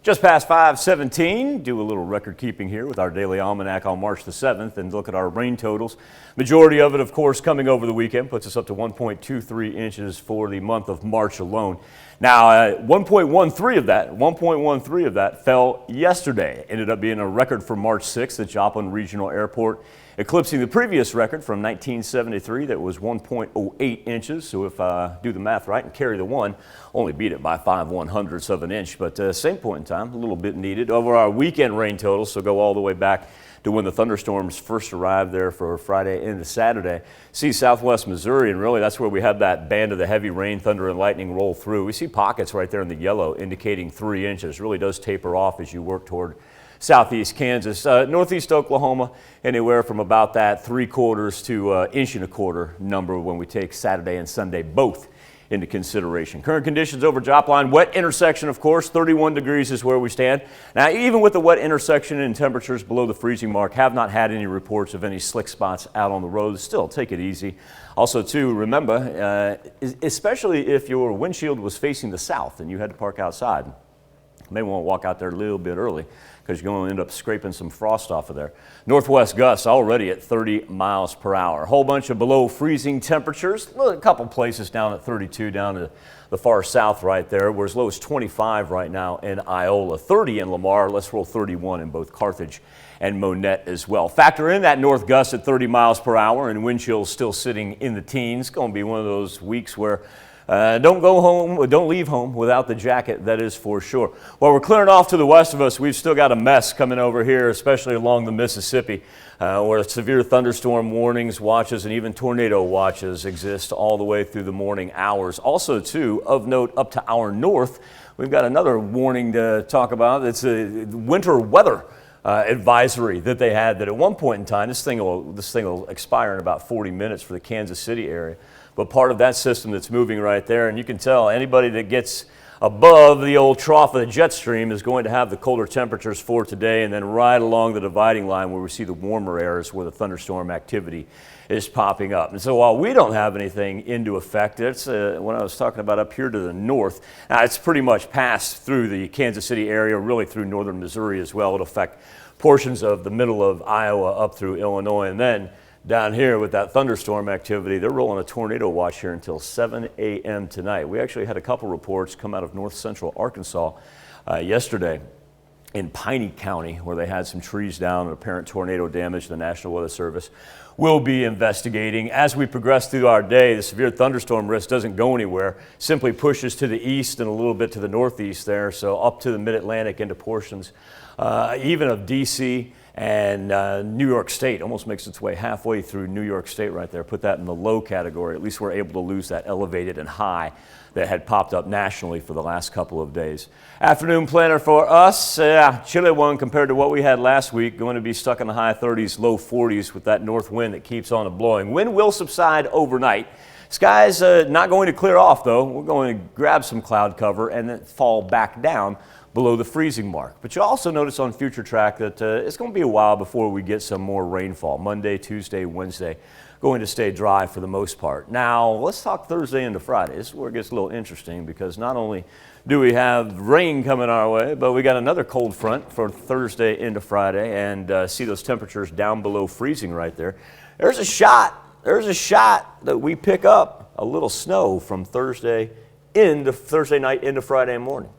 Just past 5:17, do a little record keeping here with our daily almanac on March the 7th and look at our rain totals. Majority of it, of course, coming over the weekend puts us up to 1.23 inches for the month of March alone. Now, 1.13 of that fell yesterday. Ended up being a record for March 6th at Joplin Regional Airport, eclipsing the previous record from 1973 that was 1.08 inches. So if I do the math right and carry the one, only beat it by 5/100ths of an inch. But same point in time, a little bit needed. Over our weekend rain totals, so go all the way back to when the thunderstorms first arrived there for Friday into Saturday. See southwest Missouri, and really that's where we had that band of the heavy rain, thunder, and lightning roll through. We see pockets right there in the yellow indicating 3 inches. Really does taper off as you work toward southeast Kansas. Northeast Oklahoma, anywhere from about that 3/4 to 1.25 inch number when we take Saturday and Sunday both into consideration. Current conditions over Joplin, wet intersection, of course, 31 degrees is where we stand. Now, even with the wet intersection and temperatures below the freezing mark, have not had any reports of any slick spots out on the road. Still, take it easy. Also, too, remember, especially if your windshield was facing the south and you had to park outside, you may want to walk out there a little bit early because you're going to end up scraping some frost off of there. Northwest gusts already at 30 miles per hour. A whole bunch of below freezing temperatures. A couple places down at 32 down to the far south right there. We're as low as 25 right now in Iola, 30 in Lamar. Let's roll 31 in both Carthage and Monette as well. Factor in that north gust at 30 miles per hour and wind chills still sitting in the teens. It's going to be one of those weeks where don't go home, don't leave home without the jacket, that is for sure. While we're clearing off to the west of us, we've still got a mess coming over here, especially along the Mississippi, where severe thunderstorm warnings, watches, and even tornado watches exist all the way through the morning hours. Also, too, of note up to our north, we've got another warning to talk about. It's a winter weather advisory that they had that at one point in time, this thing will expire in about 40 minutes for the Kansas City area. But part of that system that's moving right there, and you can tell anybody that gets above the old trough of the jet stream is going to have the colder temperatures for today, and then right along the dividing line where we see the warmer areas where the thunderstorm activity is popping up. And so while we don't have anything into effect, it's when I was talking about up here to the north, it's pretty much passed through the Kansas City area, really through northern Missouri as well. It'll affect portions of the middle of Iowa up through Illinois, and then down here with that thunderstorm activity, they're rolling a tornado watch here until 7 a.m. tonight. We actually had a couple reports come out of north central Arkansas yesterday in Piney County where they had some trees down and apparent tornado damage. The National Weather Service will be investigating. As we progress through our day, the severe thunderstorm risk doesn't go anywhere, simply pushes to the east and a little bit to the northeast there, so up to the mid-Atlantic into portions even of D.C., and New York State. Almost makes its way halfway through New York State right there. Put that in the low category. At least we're able to lose that elevated and high that had popped up nationally for the last couple of days. Afternoon planner for us, chilly one compared to what we had last week. Going to be stuck in the high 30s, low 40s with that north wind that keeps on blowing. Wind will subside overnight. Sky's not going to clear off though. We're going to grab some cloud cover and then fall back down below the freezing mark. But you'll also notice on future track that it's going to be a while before we get some more rainfall. Monday, Tuesday, Wednesday, going to stay dry for the most part. Now, let's talk Thursday into Friday. This is where it gets a little interesting because not only do we have rain coming our way, but we got another cold front for Thursday into Friday, and see those temperatures down below freezing right there. There's a shot that we pick up a little snow from Thursday night into Friday morning.